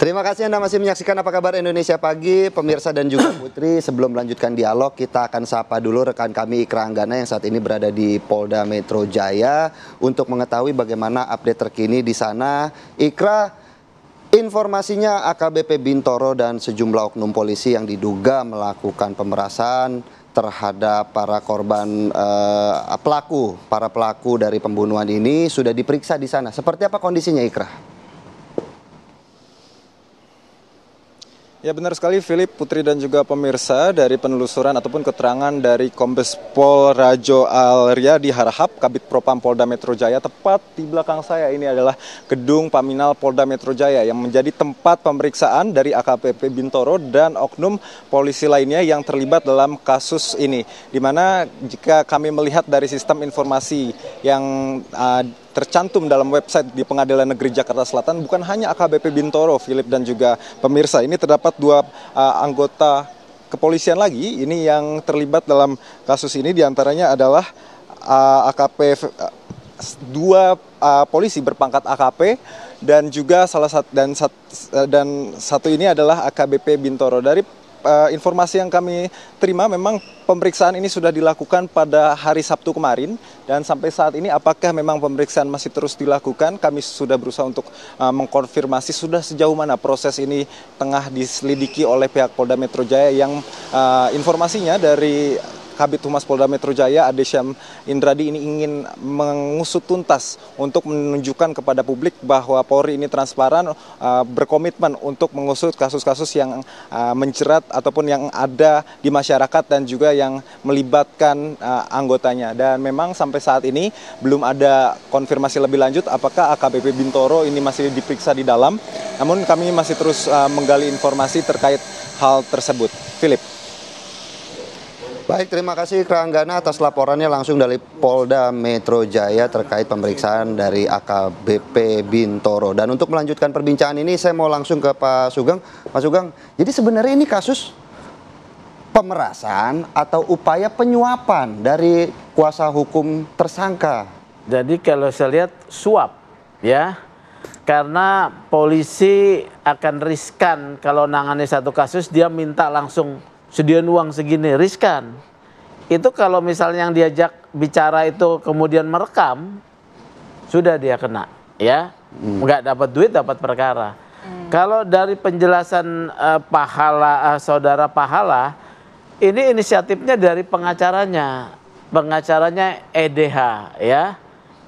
Terima kasih Anda masih menyaksikan Apa Kabar Indonesia Pagi, pemirsa dan juga Putri. Sebelum melanjutkan dialog, kita akan sapa dulu rekan kami Ikra Anggana yang saat ini berada di Polda Metro Jaya untuk mengetahui bagaimana update terkini di sana. Ikra, informasinya AKBP Bintoro dan sejumlah oknum polisi yang diduga melakukan pemerasan terhadap para korban para pelaku dari pembunuhan ini sudah diperiksa di sana. Seperti apa kondisinya, Ikra? Ya benar sekali Philip, Putri dan juga pemirsa, dari penelusuran ataupun keterangan dari Kombes Pol Rajo Alriyadi Harahap, Kabid Propam Polda Metro Jaya, tepat di belakang saya ini adalah gedung Paminal Polda Metro Jaya yang menjadi tempat pemeriksaan dari AKBP Bintoro dan oknum polisi lainnya yang terlibat dalam kasus ini. Di mana jika kami melihat dari sistem informasi yang tercantum dalam website di Pengadilan Negeri Jakarta Selatan, bukan hanya AKBP Bintoro, Philip dan juga pemirsa, ini terdapat dua anggota kepolisian lagi ini yang terlibat dalam kasus ini. Diantaranya adalah dua polisi berpangkat AKP dan juga satu ini adalah AKBP Bintoro. Dari informasi yang kami terima, memang pemeriksaan ini sudah dilakukan pada hari Sabtu kemarin, dan sampai saat ini apakah memang pemeriksaan masih terus dilakukan, kami sudah berusaha untuk mengkonfirmasi sudah sejauh mana proses ini tengah diselidiki oleh pihak Polda Metro Jaya yang informasinya dari Kabid Humas Polda Metro Jaya, Adesyam Indradi, ini ingin mengusut tuntas untuk menunjukkan kepada publik bahwa Polri ini transparan, berkomitmen untuk mengusut kasus-kasus yang menjerat ataupun yang ada di masyarakat dan juga yang melibatkan anggotanya. Dan memang sampai saat ini belum ada konfirmasi lebih lanjut apakah AKBP Bintoro ini masih diperiksa di dalam. Namun kami masih terus menggali informasi terkait hal tersebut. Philip. Baik, terima kasih Ikra Anggana atas laporannya langsung dari Polda Metro Jaya terkait pemeriksaan dari AKBP Bintoro. Dan untuk melanjutkan perbincangan ini, saya mau langsung ke Pak Sugeng. Pak Sugeng, jadi sebenarnya ini kasus pemerasan atau upaya penyuapan dari kuasa hukum tersangka? Jadi kalau saya lihat suap, ya. Karena polisi akan riskan kalau nangani satu kasus, dia minta langsung sediain uang segini, riskan. Itu kalau misalnya yang diajak bicara itu kemudian merekam, sudah dia kena, ya. Nggak dapat duit, dapat perkara. Kalau dari penjelasan saudara Pahala, ini inisiatifnya dari pengacaranya. Pengacaranya EDH, ya,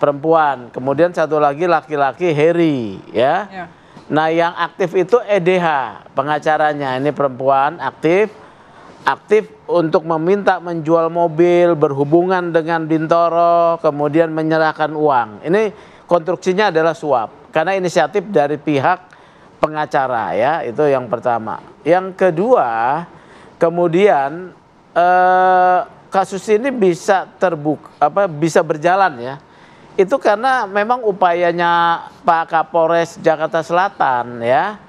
perempuan. Kemudian satu lagi laki-laki, Heri, ya. Nah yang aktif itu EDH, pengacaranya. Ini perempuan aktif untuk meminta menjual mobil, berhubungan dengan Bintoro, kemudian menyerahkan uang. Ini konstruksinya adalah suap, karena inisiatif dari pihak pengacara, ya, itu yang pertama. Yang kedua, kemudian kasus ini bisa bisa berjalan, ya. Itu karena memang upayanya Pak Kapolres Jakarta Selatan, ya.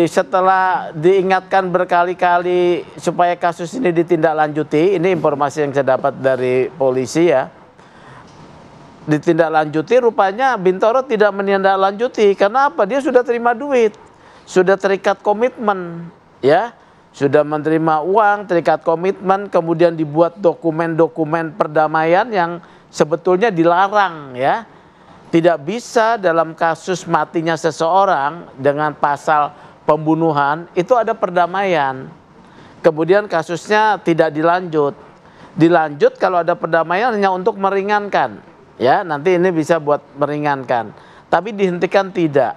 Setelah diingatkan berkali-kali supaya kasus ini ditindaklanjuti, ini informasi yang saya dapat dari polisi, ya, ditindaklanjuti, rupanya Bintoro tidak menindaklanjuti. Karena apa? Dia sudah terima duit, sudah terikat komitmen, ya, sudah menerima uang, terikat komitmen, kemudian dibuat dokumen-dokumen perdamaian yang sebetulnya dilarang, ya. Tidak bisa dalam kasus matinya seseorang dengan pasal pembunuhan itu ada perdamaian. Kemudian kasusnya tidak dilanjut. Dilanjut kalau ada perdamaian hanya untuk meringankan. Ya, nanti ini bisa buat meringankan. Tapi dihentikan tidak.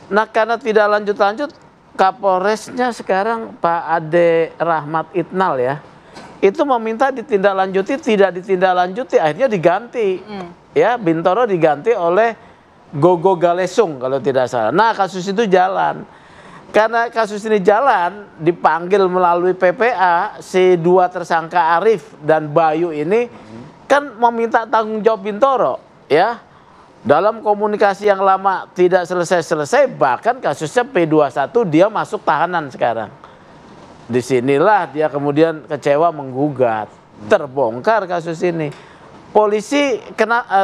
Nah, karena tidak lanjut-lanjut, Kapolresnya sekarang Pak Ade Rahmat Itnal, ya, itu meminta ditindaklanjuti, tidak ditindaklanjuti, akhirnya diganti. Ya, Bintoro diganti oleh Gogo Galesung kalau tidak salah. Nah, kasus itu jalan. Karena kasus ini jalan, dipanggil melalui PPA, si dua tersangka Arif dan Bayu ini kan meminta tanggung jawab Bintoro, ya. Dalam komunikasi yang lama tidak selesai-selesai, bahkan kasusnya P21 dia masuk tahanan sekarang. Disinilah dia kemudian kecewa menggugat. Terbongkar kasus ini. Polisi,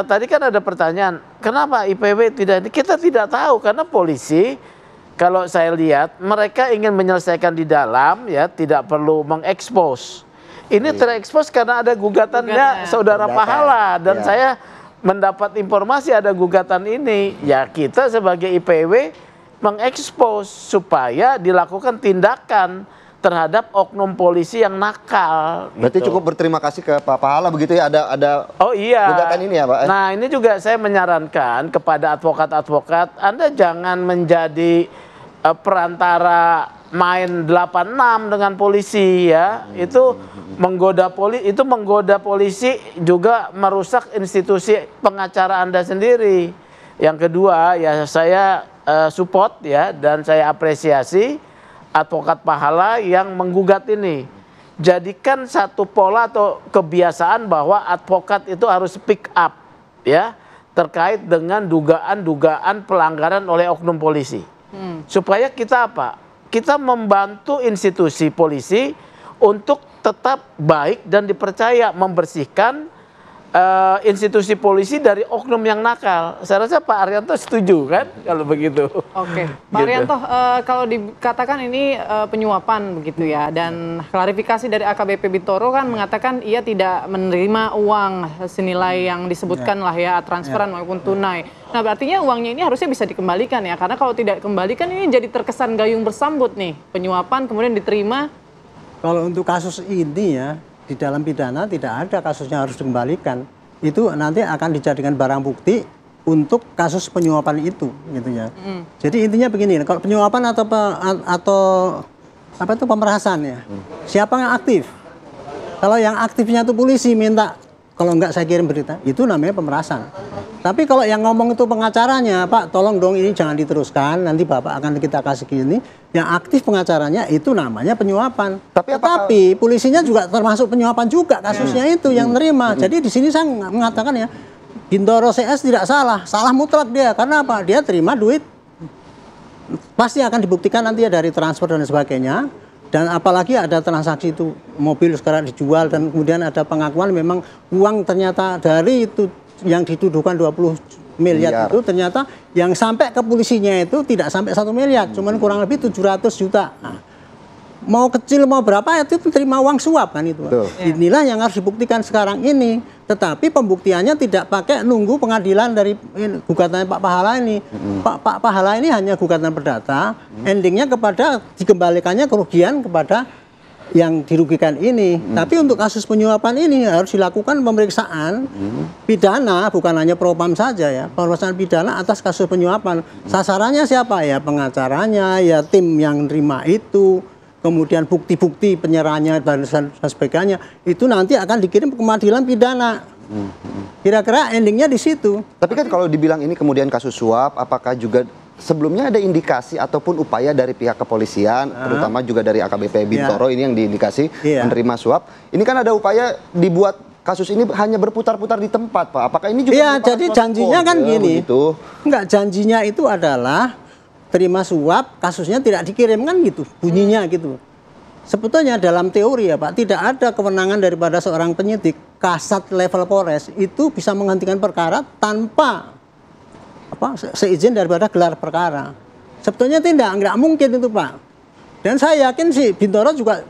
tadi kan ada pertanyaan, kenapa IPW tidak, kita tidak tahu karena polisi kalau saya lihat mereka ingin menyelesaikan di dalam ya, tidak perlu mengekspos. Ini terekspos karena ada gugatannya saudara Pahala dan saya mendapat informasi ada gugatan ini. Ya kita sebagai IPW mengekspos supaya dilakukan tindakan terhadap oknum polisi yang nakal. Berarti gitu. cukup berterima kasih ke Pak Pahala begitu ya, ada Oh iya. gugatan ini ya Pak? Nah ini juga saya menyarankan kepada advokat-advokat, Anda jangan menjadi perantara main 86 dengan polisi ya. Itu menggoda polisi juga merusak institusi pengacara Anda sendiri. Yang kedua ya saya support ya dan saya apresiasi advokat Pahala yang menggugat ini. Jadikan satu pola atau kebiasaan bahwa advokat itu harus speak up ya terkait dengan dugaan-dugaan pelanggaran oleh oknum polisi. Supaya kita apa? Kita membantu institusi polisi untuk tetap baik dan dipercaya membersihkan institusi polisi dari oknum yang nakal. Saya rasa Pak Arianto setuju kan kalau begitu. Oke, Pak Arianto, kalau dikatakan ini penyuapan begitu ya, dan klarifikasi dari AKBP Bintoro kan mengatakan ia tidak menerima uang senilai yang disebutkan lah ya, transferan maupun tunai. Nah, artinya uangnya ini harusnya bisa dikembalikan ya, karena kalau tidak dikembalikan ini jadi terkesan gayung bersambut nih, penyuapan kemudian diterima. Kalau untuk kasus ini ya, di dalam pidana tidak ada kasusnya harus dikembalikan. Itu nanti akan dijadikan barang bukti untuk kasus penyuapan itu, gitu ya. Jadi intinya begini, kalau penyuapan atau apa itu pemerasan ya, siapa yang aktif? Kalau yang aktifnya itu polisi minta, kalau enggak saya kirim berita, itu namanya pemerasan. Tapi kalau yang ngomong itu pengacaranya, Pak tolong dong ini jangan diteruskan, nanti Bapak akan kita kasih gini. Yang aktif pengacaranya itu namanya penyuapan. Tetapi polisinya juga termasuk penyuapan juga kasusnya itu yang nerima. Jadi di sini saya mengatakan ya, Bintoro CS tidak salah, salah mutlak dia. Karena apa? Dia terima duit. Pasti akan dibuktikan nanti ya dari transfer dan sebagainya. Dan apalagi ada transaksi itu mobil sekarang dijual dan kemudian ada pengakuan memang uang ternyata dari itu yang dituduhkan 20 miliar itu ternyata yang sampai ke polisinya itu tidak sampai 1 miliar, cuman kurang lebih 700 juta. Nah, mau kecil mau berapa itu terima uang suap kan itu. Inilah yang harus dibuktikan sekarang ini. Tetapi pembuktiannya tidak pakai nunggu pengadilan dari gugatannya Pak Pahala ini. Pak Pahala ini hanya gugatan perdata, endingnya kepada dikembalikannya kerugian kepada yang dirugikan ini. Tapi untuk kasus penyuapan ini harus dilakukan pemeriksaan pidana, bukan hanya propam saja ya, pemeriksaan pidana atas kasus penyuapan. Sasarannya siapa ya? Pengacaranya, ya tim yang terima itu, kemudian bukti-bukti penyerahannya dan sebagainya. Itu nanti akan dikirim ke pengadilan pidana. Kira-kira endingnya di situ. Tapi kan kalau dibilang ini kemudian kasus suap, apakah juga sebelumnya ada indikasi ataupun upaya dari pihak kepolisian, terutama juga dari AKBP Bintoro ini yang diindikasi menerima suap. Ini kan ada upaya dibuat kasus ini hanya berputar-putar di tempat, Pak. Apakah ini juga? Iya, jadi janjinya kan gini. Begitu? Enggak, janjinya itu adalah terima suap, kasusnya tidak dikirim kan gitu, bunyinya gitu. Sebetulnya dalam teori ya Pak, tidak ada kewenangan daripada seorang penyidik kasat level Polres itu bisa menghentikan perkara tanpa seizin daripada gelar perkara. Sebetulnya tidak mungkin itu Pak. Dan saya yakin sih Bintoro juga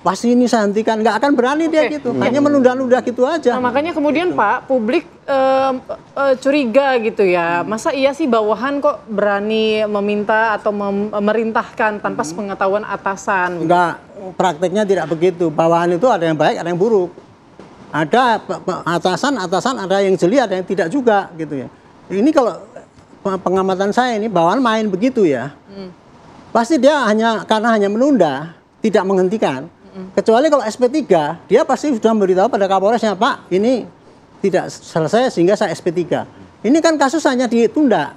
pasti ini saya hentikan, nggak akan berani dia gitu, hanya menunda-nunda gitu aja. Nah makanya kemudian Pak, publik curiga gitu ya, masa iya sih bawahan kok berani meminta atau memerintahkan tanpa sepengetahuan atasan? Enggak, prakteknya tidak begitu. Bawahan itu ada yang baik, ada yang buruk. Ada atasan ada yang jeli, ada yang tidak juga gitu ya. Ini kalau pengamatan saya ini bawahan main begitu ya. Pasti dia karena hanya menunda, tidak menghentikan. Kecuali kalau SP3, dia pasti sudah memberitahu pada Kapolresnya, Pak, ini tidak selesai sehingga saya SP3. Ini kan kasus hanya ditunda.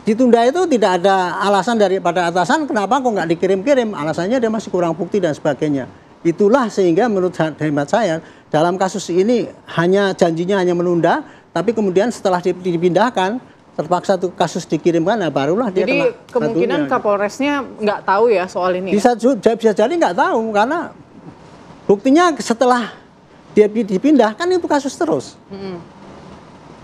Ditunda itu tidak ada alasan daripada atasan kenapa kok nggak dikirim-kirim. Alasannya dia masih kurang bukti dan sebagainya. Itulah sehingga menurut hemat saya dalam kasus ini janjinya hanya menunda, tapi kemudian setelah dipindahkan terpaksa tuh kasus dikirimkan, nah barulah dia jadi kena kemungkinan batunya. Kapolresnya nggak tahu ya soal ini. Bisa jadi nggak tahu karena buktinya setelah dia dipindahkan itu kasus terus.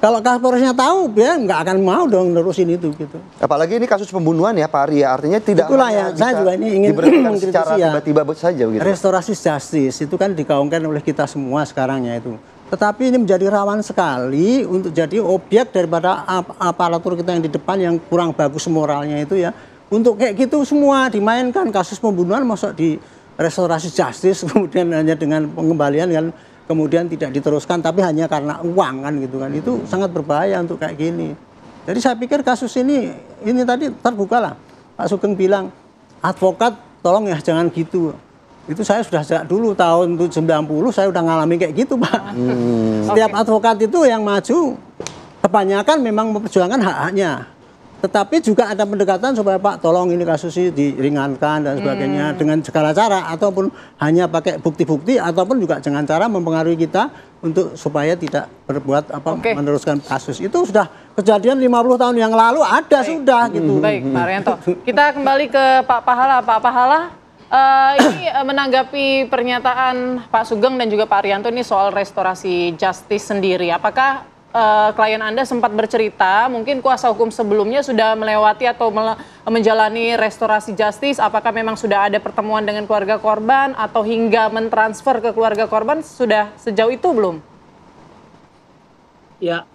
Kalau Kapolresnya tahu, dia nggak akan mau dong nerusin itu gitu. Apalagi ini kasus pembunuhan ya Pak Ari ya, artinya tidak Itulah hanya ya, saya bisa juga ini ingin diberhentikan mengkritisi secara ya. tiba-tiba saja begitu. Restorasi justice itu kan digaungkan oleh kita semua sekarang ya itu. Tetapi ini menjadi rawan sekali untuk jadi objek daripada aparatur kita yang di depan yang kurang bagus moralnya itu ya. Untuk kayak gitu semua dimainkan, kasus pembunuhan masuk di restorasi justice kemudian hanya dengan pengembalian kan, kemudian tidak diteruskan tapi hanya karena uang kan gitu kan. Itu sangat berbahaya untuk kayak gini. Jadi saya pikir kasus ini tadi terbuka lah. Pak Sugeng bilang, advokat tolong ya jangan gitu. Itu saya sudah sejak dulu tahun 90 saya udah ngalami kayak gitu Pak. Setiap advokat itu yang maju kebanyakan memang memperjuangkan hak-haknya. Tetapi juga ada pendekatan supaya Pak tolong ini kasus ini diringankan dan sebagainya dengan segala cara, ataupun hanya pakai bukti-bukti, ataupun juga dengan cara mempengaruhi kita untuk supaya tidak berbuat meneruskan kasus. Itu sudah kejadian 50 tahun yang lalu ada sudah gitu. Baik Pak Arianto, kita kembali ke Pak Pahala. Pak Pahala, ini menanggapi pernyataan Pak Sugeng dan juga Pak Arianto ini soal restorasi justice sendiri. Apakah klien Anda sempat bercerita, mungkin kuasa hukum sebelumnya sudah melewati atau menjalani restorasi justice, apakah memang sudah ada pertemuan dengan keluarga korban atau hingga mentransfer ke keluarga korban, sudah sejauh itu belum? Ya,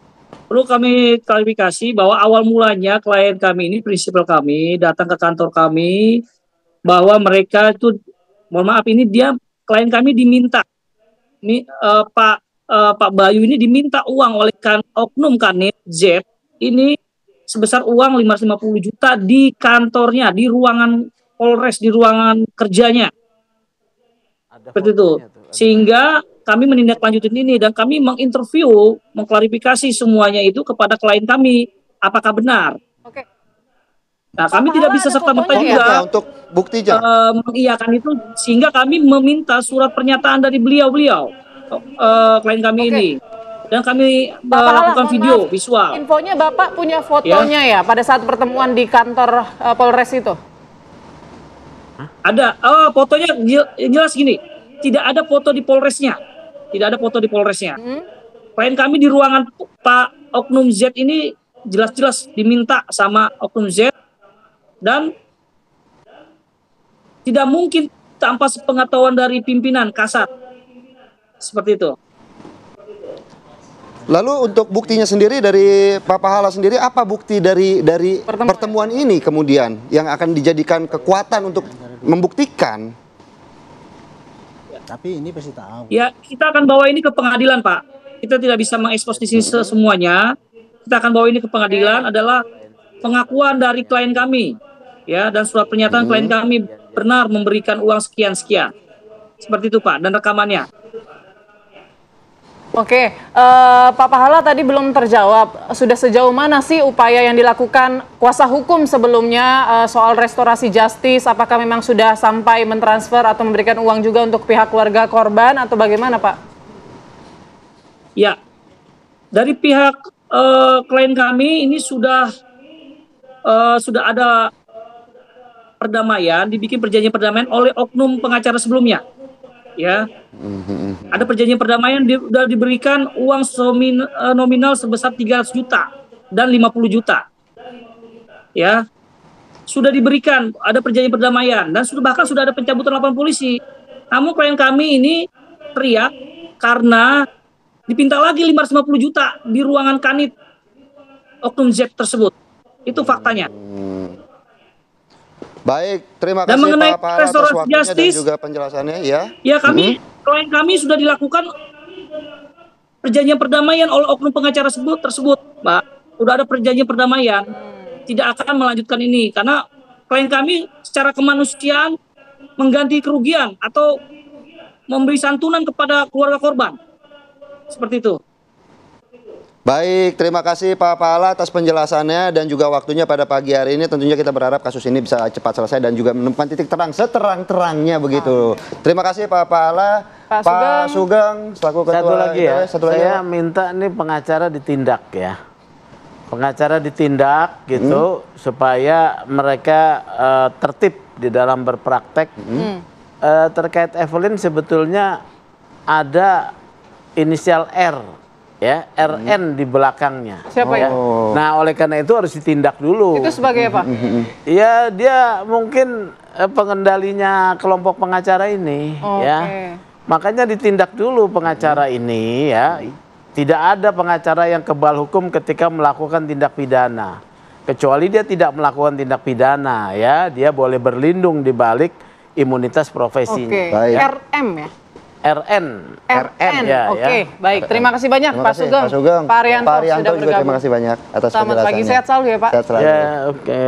perlu kami klarifikasi bahwa awal mulanya klien kami ini, prinsipal kami, datang ke kantor kami, bahwa mereka itu, mohon maaf ini klien kami diminta, ini Pak Bayu ini diminta uang oleh oknum Kanit Z ini sebesar uang 550 juta di kantornya, di ruangan Polres, di ruangan kerjanya. Seperti itu. Sehingga kami menindaklanjutin ini dan kami menginterview, mengklarifikasi semuanya itu kepada klien kami, apakah benar. Oke. Nah, kami tidak bisa serta-merta juga untuk buktinya mengiyakan itu, sehingga kami meminta surat pernyataan dari beliau klien kami ini, dan kami melakukan video visual. Infonya Bapak punya fotonya ya pada saat pertemuan di kantor Polres itu? Ada, fotonya jelas gini, tidak ada foto di Polresnya, tidak ada foto di Polresnya. Klien kami di ruangan Pak Oknum Z ini jelas-jelas diminta sama Oknum Z, dan tidak mungkin tanpa sepengetahuan dari pimpinan Kasat. Seperti itu. Lalu untuk buktinya sendiri dari Pak Pahala sendiri, apa bukti dari pertemuan ini kemudian yang akan dijadikan kekuatan untuk membuktikan? Tapi ini pasti tahu. Ya, kita akan bawa ini ke pengadilan, Pak. Kita tidak bisa mengekspos di sini semuanya. Kita akan bawa ini ke pengadilan, adalah pengakuan dari klien kami, ya, dan surat pernyataan klien kami benar memberikan uang sekian-sekian. Seperti itu, Pak, dan rekamannya. Oke, Pak Pahala tadi belum terjawab. Sudah sejauh mana sih upaya yang dilakukan kuasa hukum sebelumnya soal restorasi justice? Apakah memang sudah sampai mentransfer atau memberikan uang juga untuk pihak keluarga korban atau bagaimana, Pak? Ya, dari pihak klien kami ini sudah ada perdamaian, dibikin perjanjian perdamaian oleh oknum pengacara sebelumnya. Ya, ada perjanjian perdamaian, sudah diberikan uang nominal sebesar 300 juta dan 50 juta. Ya, sudah diberikan, ada perjanjian perdamaian dan bahkan sudah ada pencabutan laporan polisi. Namun klien kami ini teriak karena dipinta lagi 550 juta di ruangan Kanit Oknum Z tersebut. Itu faktanya. Baik, terima Dan kasih mengenai Pak Pahala atas restoratif waktunya dan justice, juga penjelasannya ya. Ya, klien kami sudah dilakukan perjanjian perdamaian oleh oknum pengacara tersebut, Pak. Sudah ada perjanjian perdamaian. Tidak akan melanjutkan ini karena klien kami secara kemanusiaan mengganti kerugian atau memberi santunan kepada keluarga korban. Seperti itu. Baik, terima kasih Pak Pahala atas penjelasannya dan juga waktunya pada pagi hari ini. Tentunya kita berharap kasus ini bisa cepat selesai dan juga menemukan titik terang seterang-terangnya begitu. Terima kasih Pak Pahala. Pak Sugeng selaku ketua. Satu lagi ya, saya minta ini pengacara ditindak ya. Pengacara ditindak gitu supaya mereka tertib di dalam berpraktek. Terkait Evelyn sebetulnya ada inisial R ya, RN di belakangnya. Siapa ya. Oh. Nah, oleh karena itu harus ditindak dulu. Itu sebagai apa? Ya, dia mungkin pengendalinya kelompok pengacara ini, Oke. ya. Makanya ditindak dulu pengacara ini, ya. Tidak ada pengacara yang kebal hukum ketika melakukan tindak pidana. Kecuali dia tidak melakukan tindak pidana, ya. Dia boleh berlindung di balik imunitas profesinya. Oke. Baik. RM ya? RN. RN. Ya, Oke, ya. baik. Terima kasih banyak Terima Pak kasih, Sugeng. Pak Sugeng. Pak Arianto Pak Arianto sudah juga terima bergabung. kasih banyak atas Selamat pagi, penjelasannya. sehat selalu ya Pak. Sehat selalu. Ya, oke.